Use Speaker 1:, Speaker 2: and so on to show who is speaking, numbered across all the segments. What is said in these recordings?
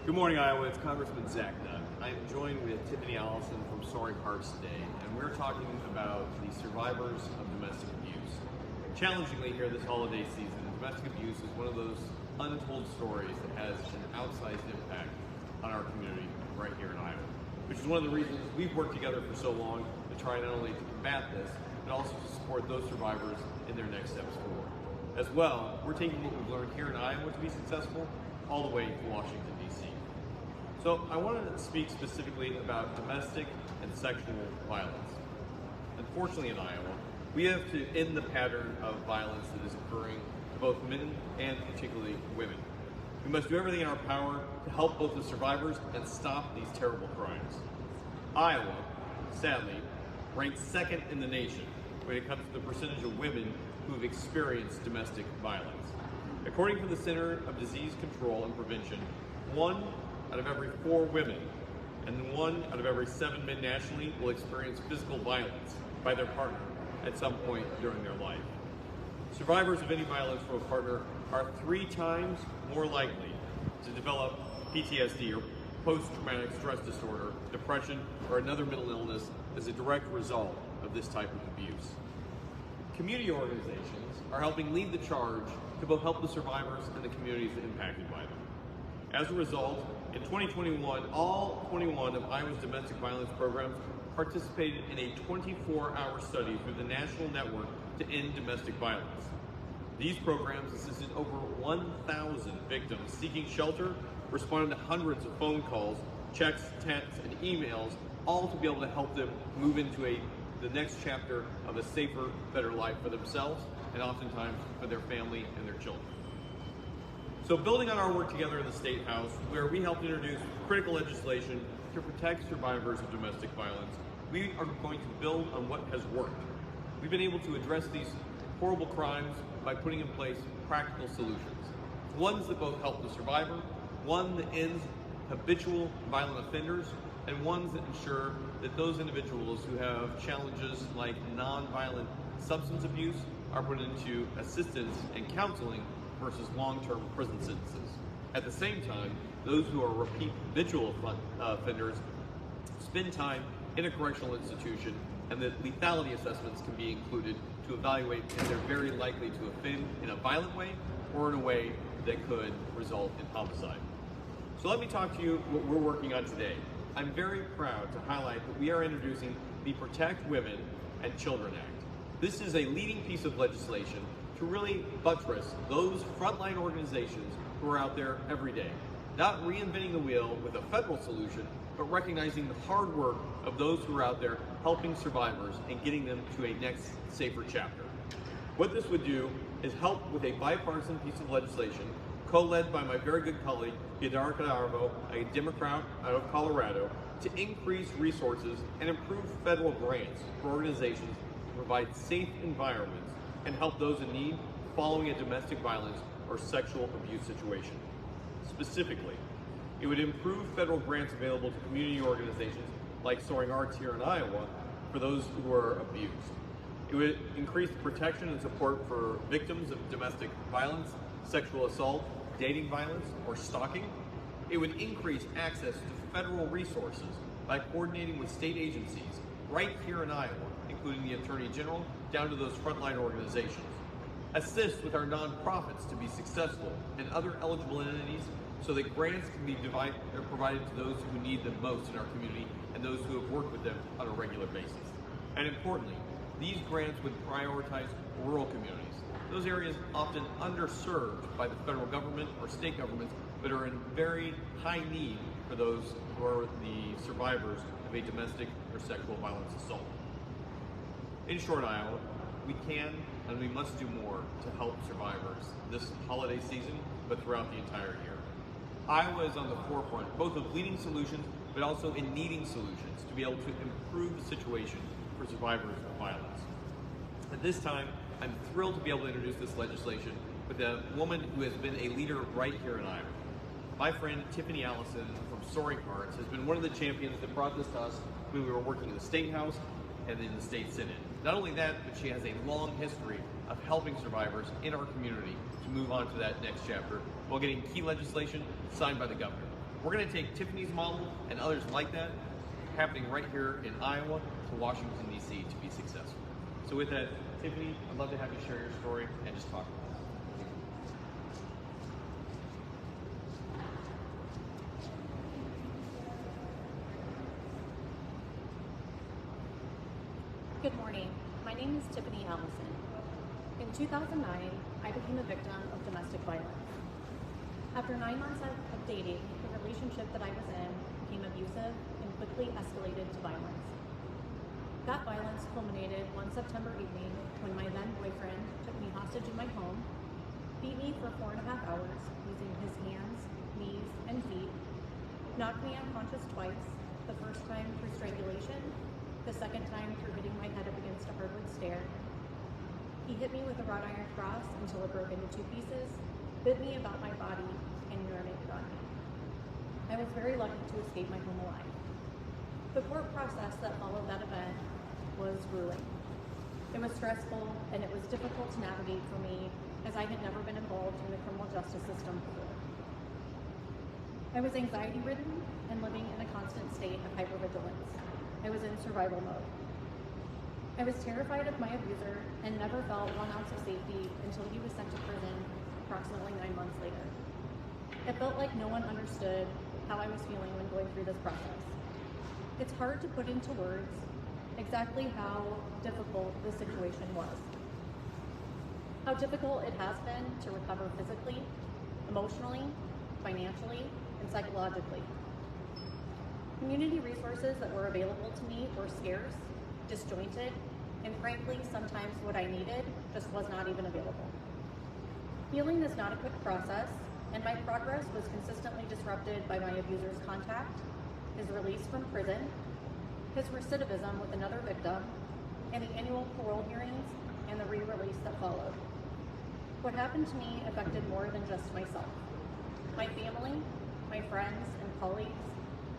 Speaker 1: Good morning, Iowa. It's Congressman Zach Nunn. I am joined with Tiffany Allison from Soaring Hearts today, and we're talking about the survivors of domestic abuse. Challengingly here this holiday season, domestic abuse is one of those untold stories that has an outsized impact on our community right here in Iowa, which is one of the reasons we've worked together for so long to try not only to combat this, but also to support those survivors in their next steps forward. As well, we're taking what we've learned here in Iowa to be successful all the way to Washington, D.C. So I wanted to speak specifically about domestic and sexual violence. Unfortunately in Iowa, we have to end the pattern of violence that is occurring to both men and particularly women. We must do everything in our power to help both the survivors and stop these terrible crimes. Iowa, sadly, ranks second in the nation when it comes to the percentage of women who have experienced domestic violence. According to the Center of Disease Control and Prevention, 1 out of every 4 women and 1 out of every 7 men nationally will experience physical violence by their partner at some point during their life. Survivors of any violence from a partner are 3 times more likely to develop PTSD or post-traumatic stress disorder, depression, or another mental illness as a direct result of this type of abuse. Community organizations are helping lead the charge to both help the survivors and the communities impacted by them. As a result, in 2021, all 21 of Iowa's domestic violence programs participated in a 24-hour study through the National Network to End Domestic Violence. These programs assisted over 1,000 victims seeking shelter, responding to hundreds of phone calls, checks, texts, and emails, all to be able to help them move into the next chapter of a safer, better life for themselves and oftentimes for their family and their children. So building on our work together in the State House, where we helped introduce critical legislation to protect survivors of domestic violence, we are going to build on what has worked. We've been able to address these horrible crimes by putting in place practical solutions. Ones that both help the survivor, one that ends habitual violent offenders, and ones that ensure that those individuals who have challenges like nonviolent substance abuse are put into assistance and counseling versus long-term prison sentences. At the same time, those who are repeat habitual offenders spend time in a correctional institution, and that lethality assessments can be included to evaluate if they're very likely to offend in a violent way or in a way that could result in homicide. So let me talk to you what we're working on today. I'm very proud to highlight that we are introducing the Protect Women and Children Act. This is a leading piece of legislation to really buttress those frontline organizations who are out there every day. Not reinventing the wheel with a federal solution, but recognizing the hard work of those who are out there helping survivors and getting them to a next safer chapter. What this would do is help with a bipartisan piece of legislation co-led by my very good colleague, Piedar Cadarvo, a Democrat out of Colorado, to increase resources and improve federal grants for organizations to provide safe environments and help those in need following a domestic violence or sexual abuse situation. Specifically, it would improve federal grants available to community organizations like Soaring Hearts here in Iowa for those who are abused. It would increase protection and support for victims of domestic violence, sexual assault, dating violence, or stalking. It would increase access to federal resources by coordinating with state agencies right here in Iowa, including the Attorney General, down to those frontline organizations. Assist with our nonprofits to be successful and other eligible entities so that grants can be provided to those who need them most in our community and those who have worked with them on a regular basis. And importantly, these grants would prioritize rural communities, those areas often underserved by the federal government or state governments, but are in very high need for those who are the survivors of a domestic or sexual violence assault. In short, Iowa, we can and we must do more to help survivors this holiday season, but throughout the entire year. Iowa is on the forefront, both of leading solutions, but also in needing solutions to be able to improve the situation for survivors of violence. At this time, I'm thrilled to be able to introduce this legislation with a woman who has been a leader right here in Iowa. My friend Tiffany Allison from Soaring Hearts has been one of the champions that brought this to us when we were working in the State House and in the State Senate. Not only that, but she has a long history of helping survivors in our community to move on to that next chapter while getting key legislation signed by the governor. We're going to take Tiffany's model and others like that, happening right here in Iowa, to Washington, D.C. to be successful. So with that, Tiffany, I'd love to have you share your story and just talk about it.
Speaker 2: Good morning. My name is Tiffany Allison. In 2009, I became a victim of domestic violence. After 9 months of dating, the relationship that I was in became abusive and quickly escalated to violence. That violence culminated one September evening when my then boyfriend took me hostage in my home, beat me for 4.5 hours using his hands, knees, and feet, knocked me unconscious twice, the first time through strangulation, the second time through hitting my head up against a hardwood stair. He hit me with a wrought iron cross until it broke into 2 pieces, bit me about my body, and urinated on me. I was very lucky to escape my home alive. The court process that followed that event was grueling. It was stressful and it was difficult to navigate for me as I had never been involved in the criminal justice system before. I was anxiety-ridden and living in a constant state of hypervigilance. I was in survival mode. I was terrified of my abuser and never felt 1 ounce of safety until he was sent to prison approximately 9 months later. It felt like no one understood how I was feeling when going through this process. It's hard to put into words exactly how difficult the situation was. How difficult it has been to recover physically, emotionally, financially, and psychologically. Community resources that were available to me were scarce, disjointed, and frankly, sometimes what I needed just was not even available. Healing is not a quick process, and my progress was consistently disrupted by my abuser's contact, his release from prison, his recidivism with another victim, and the annual parole hearings and the re-release that followed. What happened to me affected more than just myself. My family, my friends, and colleagues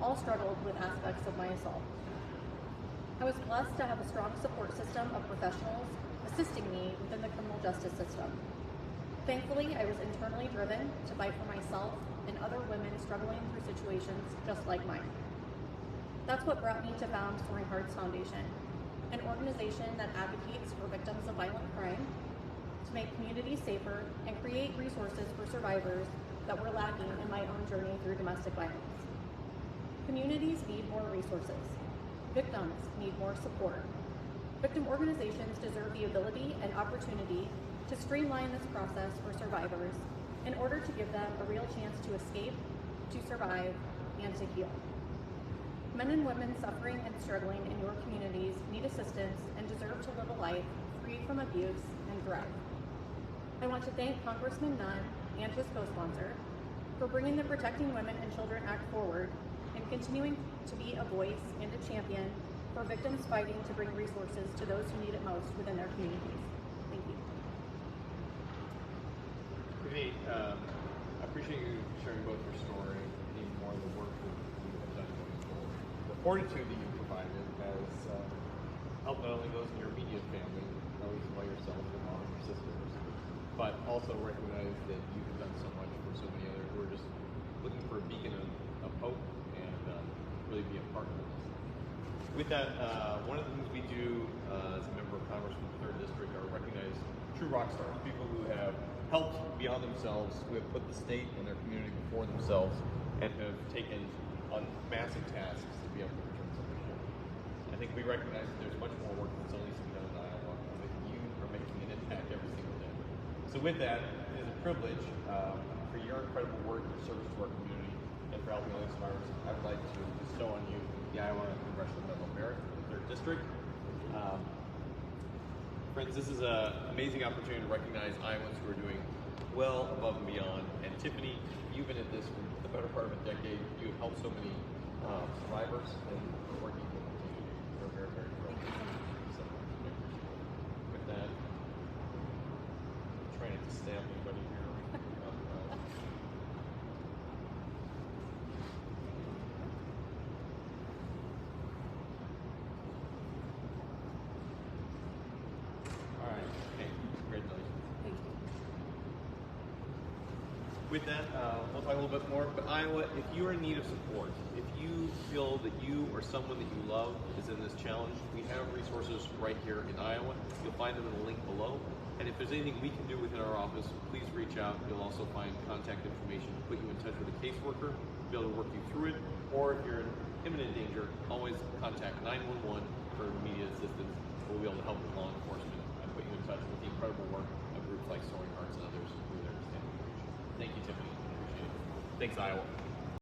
Speaker 2: all struggled with aspects of my assault. I was blessed to have a strong support system of professionals assisting me within the criminal justice system. Thankfully, I was internally driven to fight for myself and other women struggling through situations just like mine. That's what brought me to found Soaring Hearts Foundation, an organization that advocates for victims of violent crime, to make communities safer and create resources for survivors that were lacking in my own journey through domestic violence. Communities need more resources. Victims need more support. Victim organizations deserve the ability and opportunity to streamline this process for survivors in order to give them a real chance to escape, to survive, and to heal. Men and women suffering and struggling in your communities need assistance and deserve to live a life free from abuse and thrive. I want to thank Congressman Nunn and his co-sponsor for bringing the Protecting Women and Children Act forward and continuing to be a voice and a champion for victims fighting to bring resources to those who need it most within their communities. Thank you.
Speaker 1: Tiffany, I appreciate you sharing both your story and even more of the work that you have done going forward. The fortitude that you provided has helped not only those in your immediate family, not least by yourself, your mom, and your sisters, but also recognize that you have done so much for so many others who are just looking for a beacon of hope and really be a partner in this. With that, one of the things we do as a member of Congress from the 3rd District are recognize true rock stars, people who have helped beyond themselves, who have put the state and their community before themselves, and have taken on massive tasks to be able to return something home. I think we recognize that there's much more work that still needs to be done in Iowa, and that you are making an impact every single day. So with that, it is a privilege for your incredible work, your service to our community, and for helping other survivors. I would like to bestow on you the Iowa Congressional Medal of Merit for the 3rd District. Friends, this is an amazing opportunity to recognize Iowans who are doing well above and beyond. And Tiffany, you've been at this for the better part of a decade. You have helped so many survivors and working with the community. We're very, very grateful. So, with that, I'm trying not to stamp anybody here. with that, we'll talk a little bit more. But Iowa, if you are in need of support, if you feel that you or someone that you love is in this challenge, we have resources right here in Iowa. You'll find them in the link below. And if there's anything we can do within our office, please reach out. You'll also find contact information to put you in touch with a caseworker to be able to work you through it. Or if you're in imminent danger, always contact 911 for immediate assistance. We'll be able to help with law enforcement and put you in touch with the incredible work of groups like Soaring Hearts and others who are there to stand with you. Thank you, Tiffany. Appreciate it. Thanks, Iowa.